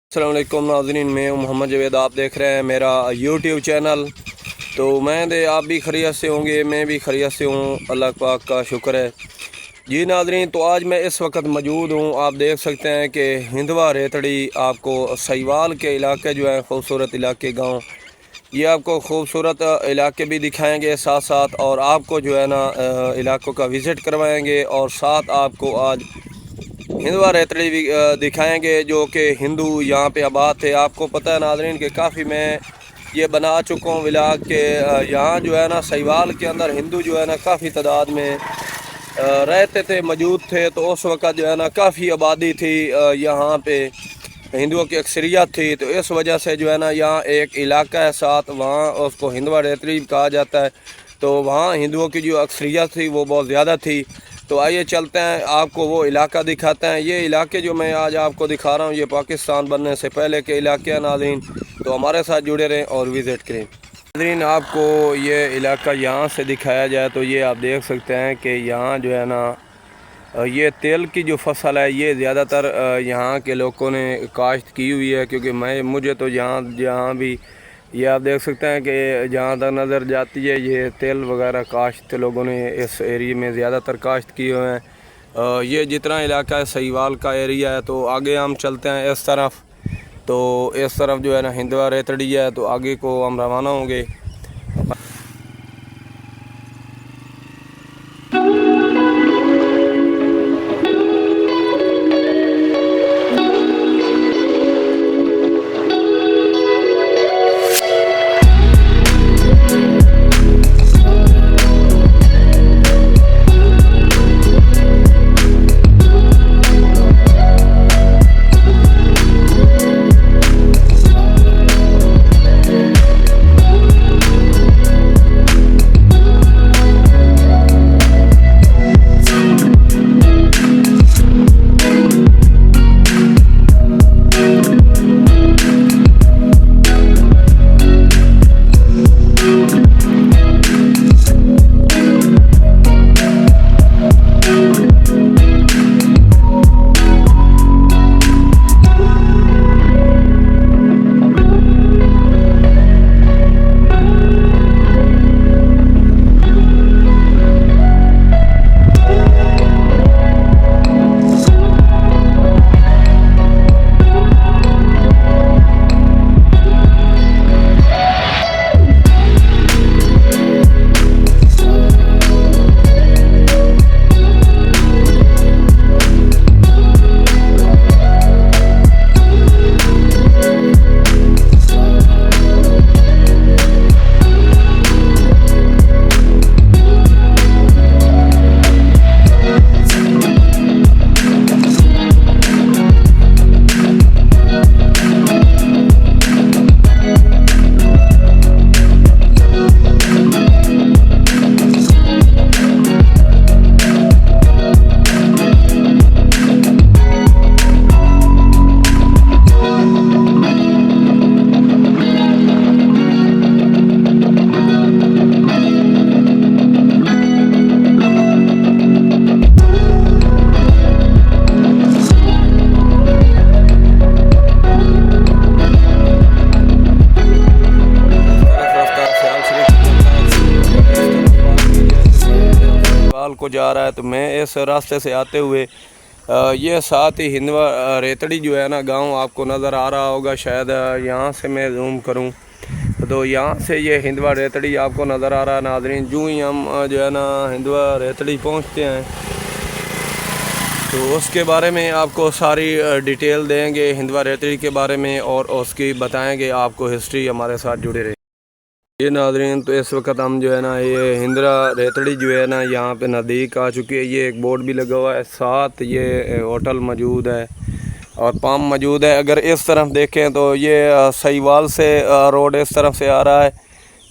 अस्सलाम वालेकुम नाज़रीन, मैं हूं मोहम्मद जवेद। आप देख रहे हैं मेरा यूट्यूब चैनल। तो आप भी खैरियत से होंगे, मैं भी खैरियत से हूं, अल्लाह पाक का शुक्र है जी। नाज़रीन, तो आज मैं इस वक्त मौजूद हूं, आप देख सकते हैं कि हिंदवा रेतड़ी आपको सहीवाल के इलाके जो है, खूबसूरत इलाके गांव, ये आपको खूबसूरत इलाके भी दिखाएंगे साथ साथ, और आपको जो है ना इलाकों का विज़िट करवाएंगे, और साथ आपको आज हिंदवा रेतड़ी भी दिखाएंगे जो कि हिंदू यहाँ पे आबाद थे। आपको पता है नाज़रीन कि काफ़ी मैं ये बना चुका हूँ व्लॉग के यहाँ जो है ना सहीवाल के अंदर हिंदू जो है ना काफ़ी तादाद में रहते थे, मौजूद थे। तो उस वक़्त जो है ना काफ़ी आबादी थी, यहाँ पे हिंदुओं की अक्सरियत थी। तो इस वजह से जो है ना यहाँ एक इलाका है साथ, वहाँ उसको हिंदवा रेतड़ी कहा जाता है। तो वहाँ हिंदुओं की जो अक्सरियत थी वो बहुत ज़्यादा थी। तो आइए चलते हैं, आपको वो इलाका दिखाते हैं। ये इलाके जो मैं आज आपको दिखा रहा हूँ ये पाकिस्तान बनने से पहले के इलाके हैं नाज़रीन। तो हमारे साथ जुड़े रहें और विज़िट करें नाज़रीन। आपको ये इलाका यहाँ से दिखाया जाए तो ये आप देख सकते हैं कि यहाँ जो है ना ये तेल की जो फसल है ये ज़्यादातर यहाँ के लोगों ने काश्त की हुई है, क्योंकि मुझे तो जहाँ भी ये आप देख सकते हैं कि जहाँ तक नज़र जाती है ये तेल वगैरह काश्त लोगों ने इस एरिया में ज़्यादातर काश्त किए हुए हैं। ये जितना इलाका है सहीवाल का एरिया है। तो आगे हम चलते हैं इस तरफ, तो इस तरफ जो है ना हिंदवा रेतड़ी है, तो आगे को हम रवाना होंगे। को जा रहा है, तो मैं इस रास्ते से आते हुए ये साथ ही हिंदवा रेतड़ी जो है ना गांव आपको नज़र आ रहा होगा शायद। यहाँ से मैं जूम करूँ तो यहाँ से ये हिंदवा रेतड़ी आपको नज़र आ रहा है नाज़रीन। जो ही हम जो है ना हिंदवा रेतड़ी पहुँचते हैं तो उसके बारे में आपको सारी डिटेल देंगे हिंदवा रेतड़ी के बारे में, और उसकी बताएंगे आपको हिस्ट्री। हमारे साथ जुड़े रहे ये नाज़रीन। तो इस वक्त हम जो है ना ये हिंदवा रेतड़ी जो है ना यहाँ पे नज़दीक आ चुकी है। ये एक बोर्ड भी लगा हुआ है, साथ ये होटल मौजूद है और पंप मौजूद है। अगर इस तरफ देखें तो ये सहीवाल से रोड इस तरफ से आ रहा है,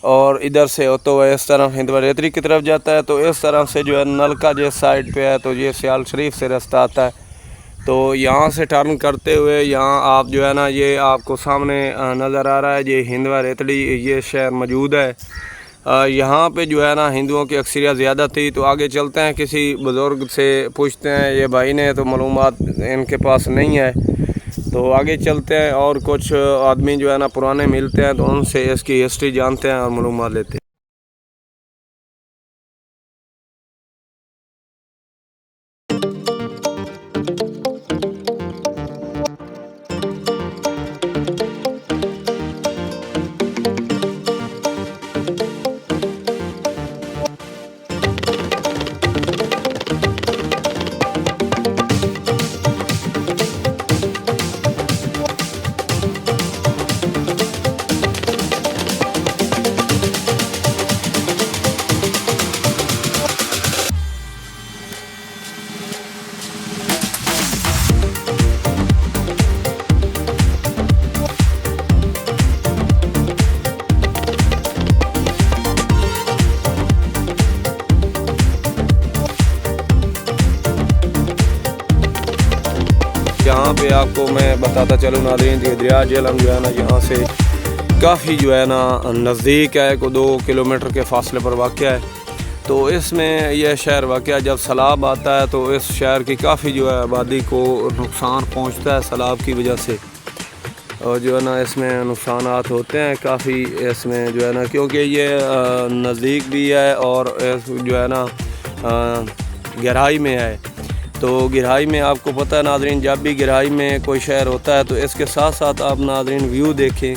और इधर से होते हुए इस तरफ हिंदवा रेतड़ी की तरफ जाता है। तो इस तरफ से जो है नलका जिस साइड पे है तो ये सियाल शरीफ से रास्ता आता है। तो यहाँ से टर्न करते हुए यहाँ आप जो है ना ये आपको सामने नज़र आ रहा है ये हिंदवा रेतड़ी ये शहर मौजूद है। यहाँ पे जो है ना हिंदुओं की अक्सरियत ज़्यादा थी। तो आगे चलते हैं, किसी बुज़ुर्ग से पूछते हैं, ये भाई ने तो मालूमात इनके पास नहीं है। तो आगे चलते हैं और कुछ आदमी जो है ना पुराने मिलते हैं, तो उनसे इसकी हिस्ट्री जानते हैं और मालूमात लेते हैं। यहाँ पे आपको मैं बताता चलूँ नाज़रीन कि दरिया झेलम जो है ना यहाँ से काफ़ी जो है ना नज़दीक है, को 2 किलोमीटर के फासले पर वाक़या है। तो इसमें यह शहर वाक़या जब सैलाब आता है तो इस शहर की काफ़ी जो है आबादी को नुकसान पहुँचता है सैलाब की वजह से, और जो है ना इसमें नुकसानात होते हैं काफ़ी इसमें जो है ना, क्योंकि ये नज़दीक भी है और जो है ना गहराई में है। तो गहराई में आपको पता है नाज़रीन, जब भी गहराई में कोई शहर होता है तो इसके साथ साथ आप नाज़रीन व्यू देखें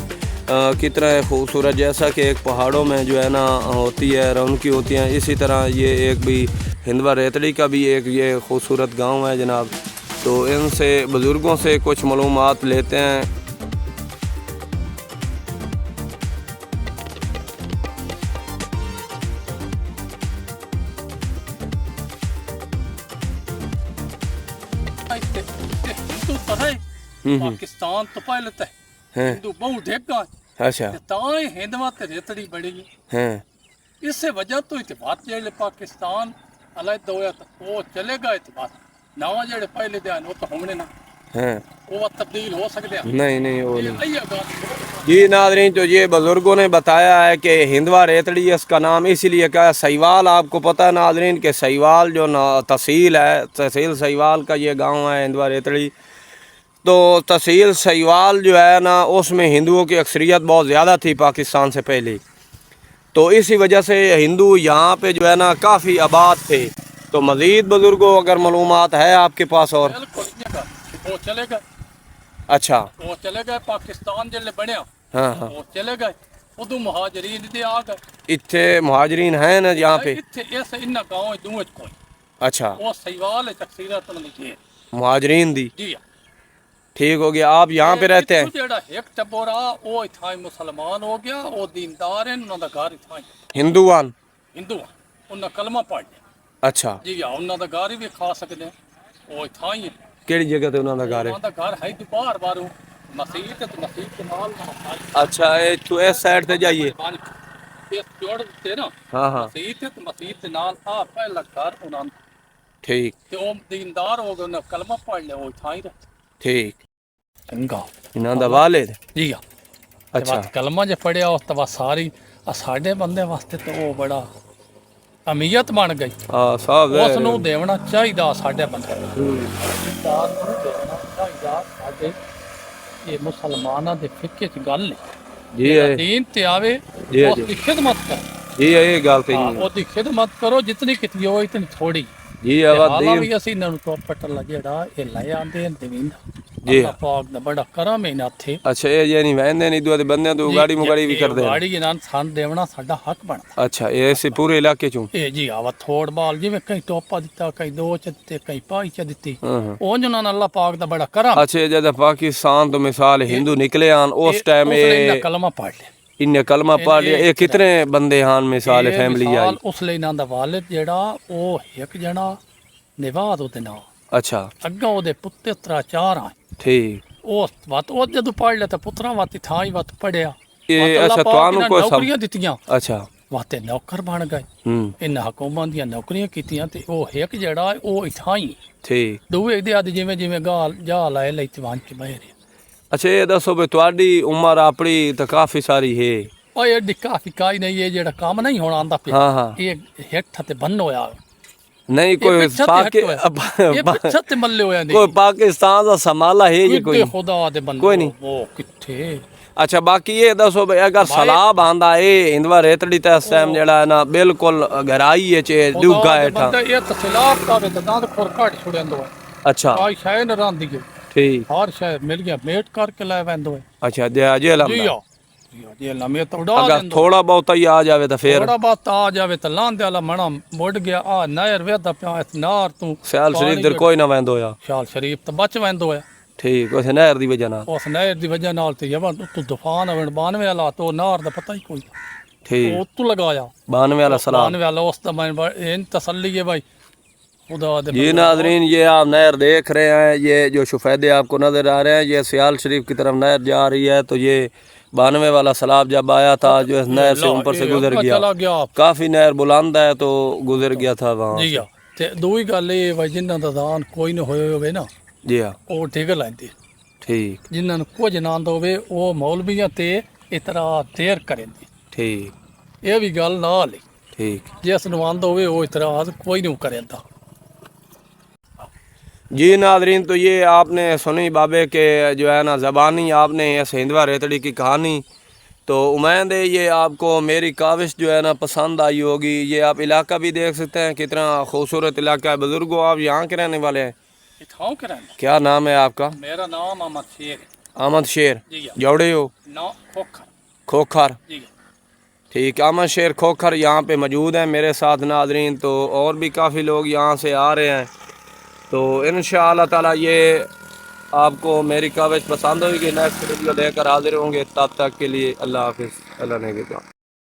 कितना खूबसूरत, जैसा कि एक पहाड़ों में जो है ना होती है रौनकी होती हैं, इसी तरह ये एक भी हिंदवा रेतड़ी का भी एक ये खूबसूरत गांव है जनाब। तो इनसे बुज़ुर्गों से कुछ मालूमात लेते हैं। पाकिस्तान तो पहले तो हिंदू बहुत देखा। अच्छा ताई हिंदवा ते रेतड़ी बड़ी हैं, इससे वजह तो इतबात जेड़े पाकिस्तान अलग होया तो वो चलेगा इतबात नवा जेड़े पहले ध्यान वो तो होने ना हैं वो तब्दील हो सकते हैं। नहीं वो नहीं। ये बात जी नाज़रीन, तो ये बुज़ुर्गों ने बताया है कि हिंदवा रेतड़ी इसका नाम इसीलिए कहा है। सहीवाल आपको पता है नाज़रीन कि सहीवाल जो तहसील है, तहसील सहीवाल का ये गांव है हिंदवा रेतड़ी। तो तहसील सहीवाल जो है ना उसमें हिंदुओं की अक्सरियत बहुत ज़्यादा थी पाकिस्तान से पहले, तो इसी वजह से हिंदू यहाँ पे जो है ना काफ़ी आबाद थे। तो मज़ीद बुज़ुर्गों अगर मालूमात है आपके पास और? वो चले गए। अच्छा वो चले गए पाकिस्तान जिले बनया। हाँ वो चले गए उदू मुहाजरीन दे आ गए। इत्थे मुहाजरीन हैं ना यहाँ पे? इत्थे इस इन गांव दूं कोई। अच्छा वो सहीवाल तकसीरत लिखी है मुहाजरीन दी, जी। ठीक हो गया। आप यहाँ पे रहते हैं? जेड़ा एक टबोरा वो इथाई मुसलमान हो गया, वो दीनदार है, उन्होंने घर इथाई हिंदूवान हिंदू उन्हें कलमा पढ़ लिया। अच्छा जी हाँ, उन्होंने घर भी खा सकते हैं, वो इथाई है। केड़ी जगह ते उन्होंने घर है? उन्होंने घर है बाहर बारू मसीत है, तो मसीत के नाल अच्छा तो इस साइड से जाइए। ये जोड़ ते ना हाँ मसीत है, तो मसीत के नाल आ पहला घर उन्होंने ठीक ते वो दीनदार हो गए, उन्हें कलमा पढ़ लिया, वो इथाई रहे ठीक। चंगा इन्हों दा वालिद? जी हाँ। अच्छा कलमा जो पढ़िया उस तो बस सारी साढ़े बंदे वास्ते तो वो बड़ा अमीयत बन गई। हाँ साहब उस नूं देवना चाहिदा साढ़े बंदे देवना चाहिदा। साढ़े ये मुसलमाना दे फिक्के च गल नहीं जी है दीन ते आवे जी है उसकी खिदमत करो। जी है ये गल हाँ, कही उसकी खिदमत करो जितनी कितनी हो इतनी थोड़ी। जी है हालां भी असीं इन्हां नूं टोपट ला जेड़ा ये ले आंदे देविंदा जी अल्लाह पाक दा बड़ा करम है इन्हां थे। अच्छा ये नहीं वहदे नहीं दुआ दे बंदे तो गाड़ी मुगाड़ी भी कर दे गाड़ी इन्हां सन देवना साडा हक बनदा। अच्छा ये इस पूरे इलाके चों? ਇਹ ਜੀ ਆਵਾ ਥੋੜ ਬਾਲ ਜਿਵੇਂ ਕਈ ਟੋਪਾ ਦਿੱਤਾ, ਕਈ ਦੋ ਚ ਦਿੱਤੇ, ਕਈ ਪਾਈ ਚ ਦਿੱਤੀ। ਉਹ ਜਨਾਂ ਅੱਲਾਹ ਪਾਕ ਦਾ ਬੜਾ ਕਰਮ। अच्छा जब पाकिस्तान तो मिसाल हिंदू निकले आन उस टाइम ਇਹ ਕਲਮਾ ਪੜ ਲਿਆ, इन्ने कलमा पढ़ लिया। ये कितने बंदे हान मिसाल फैमिली आई? ਉਸ ਲਈ ਇਹਨਾਂ ਦਾ ਵਾਲਿਦ ਜਿਹੜਾ ਉਹ ਇੱਕ ਜਣਾ ਨਿਵਾਦ ਉਹਦੇ ਨਾਲ अच्छा ਅੱਗਾ ਉਹਦੇ ਪੁੱਤੇ ਤਰਾ ਚਾਰ ਆ ठीक ਉਸ ਵਤ ਉਹ ਜਦੋਂ ਪੜ ਲਿਆ ਤਾਂ ਪੁੱਤਰਾਂ ਵਾਤੀ ਥਾਂ ਹੀ ਵਤ ਪੜਿਆ। ये अच्छा ਤੁਹਾਨੂੰ ਕੋਈ ਨੌਕਰੀਆਂ ਦਿੱਤੀਆਂ अच्छा ਵਾਤੇ ਨੌਕਰ ਬਣ ਗਏ। ਇਹਨਾਂ ਹਕੂਮਤਾਂ ਦੀਆਂ ਨੌਕਰੀਆਂ ਕੀਤੀਆਂ ਤੇ ਉਹ ਇੱਕ ਜਿਹੜਾ ਉਹ ਇਥਾਂ ਹੀ ठीक ਦੂਏ ਦੇ ਆਦ ਜਿਵੇਂ ਜਿਵੇਂ ਗਾਲ ਜਾ ਲਾਏ ਲਈ ਤਵਾਨ ਕੇ ਬਹਿਰੇ। अच्छा ये दसो भी ਤੁਹਾਡੀ ਉਮਰ ਆਪਣੀ ਤਾਂ ਕਾਫੀ ਸਾਰੀ ਹੈ? ਉਹ ਇਹ ਕਾਫੀ ਕਾਈ ਨਹੀਂ ਇਹ ਜਿਹੜਾ ਕੰਮ ਨਹੀਂ ਹੋਣਾ ਆਂਦਾ ਪਿਆ। हाँ हाँ ਇਹ ਹਿੱਠ ਤੇ ਬੰਨ ਹੋਇਆ नहीं कोई छत मल्ले होया नहीं कोई पाकिस्तान का समाला है ये कोई खुदा दे बंदे कोई नहीं वो किथे अच्छा बाकी ये दसो भाई अगर सलाब आंदा ए इंदवा रेतड़ी ते इस टाइम जेड़ा है ना बिल्कुल गहराई है चे डूगा है ठा बंदा ये तसलाब का वे दांत खोर काट छुड़ंदो है अच्छा आई शाय न रांदी है ठीक हर शाय मिल गया मेट करके लाए वेंदो है अच्छा जे लंबा ये लम्बे तो उड़ा अगर थोड़ा बहुत ही आ जावे तो फिर थोड़ा बहुत आ जावे तो लांदे वाला मणा मुड़ गया आ नहर वेदा पिया इस नार तू सियाल शरीफ दर कोई ना वेंदो या शाल शरीफ तो बच वेंदो है ठीक उस नहर दी वजह ना उस नहर दी वजह नाल ते यवन तू तूफान आवन 92 वाला तो नार दा पता ही कोई ठीक वो तू लगाया 92 वाला सलाम 92 वाला उस दा मैं इन तसल्ली है भाई खुदा दे जी नाजरीन ये आप नहर देख रहे हैं ये जो शुफैदे आपको नजर आ रहे हैं ये सियाल शरीफ की तरफ नहर जा रही है तो ये 92 वाला सैलाब जब आया था जो इस नहर से ऊपर से गुजर गया काफी नहर बुलंद है तो गुजर गया था वहाँ जी हां ते दूई गल ये भाई जिन्ना दा दान कोई न होए होवे ना जी हाँ ਉਹ ਠੀਕ ਲੈਂਦੇ ठीक ਜਿਨ੍ਹਾਂ ਨੂੰ ਕੁਝ ਨਾ ਆਉਂਦਾ ਹੋਵੇ ਉਹ ਮੌਲਵੀਆਂ ਤੇ ਇਤਰਾ ਦੇਰ ਕਰਨਦੇ ठीक ਇਹ ਵੀ ਗੱਲ ਨਾਲ ਹੀ ठीक ਜਿਸ ਨੂੰ ਆਉਂਦਾ ਹੋਵੇ ਉਹ ਇਤਰਾਜ਼ ਕੋਈ ਨਹੀਂ ਕਰਦਾ जी नादरीन तो ये आपने सुनी बाबे के जो है ना ज़बानी आपने इस हिंदवा रेतड़ी की कहानी तो उम्मीद है ये आपको मेरी काविश जो है ना पसंद आई होगी ये आप इलाका भी देख सकते हैं कितना खूबसूरत इलाका है बुज़ुर्गों आप यहाँ के रहने वाले हैं इथाओ कराना क्या नाम है आपका मेरा नाम अहमद शेर है अहमद शेर जी हाँ। जौड़े हो ना खोखर खोखर जी ठीक अहमद शेर खोखर यहाँ पे मौजूद हैं मेरे साथ नादरीन तो और भी काफ़ी लोग यहाँ से आ रहे हैं तो इंशाअल्लाह ताला ये आपको मेरी काविश पसंद होगी नेक्स्ट वीडियो लेकर हाजिर होंगे तब तक के लिए अल्लाह हाफिज़ अल्लाह ने के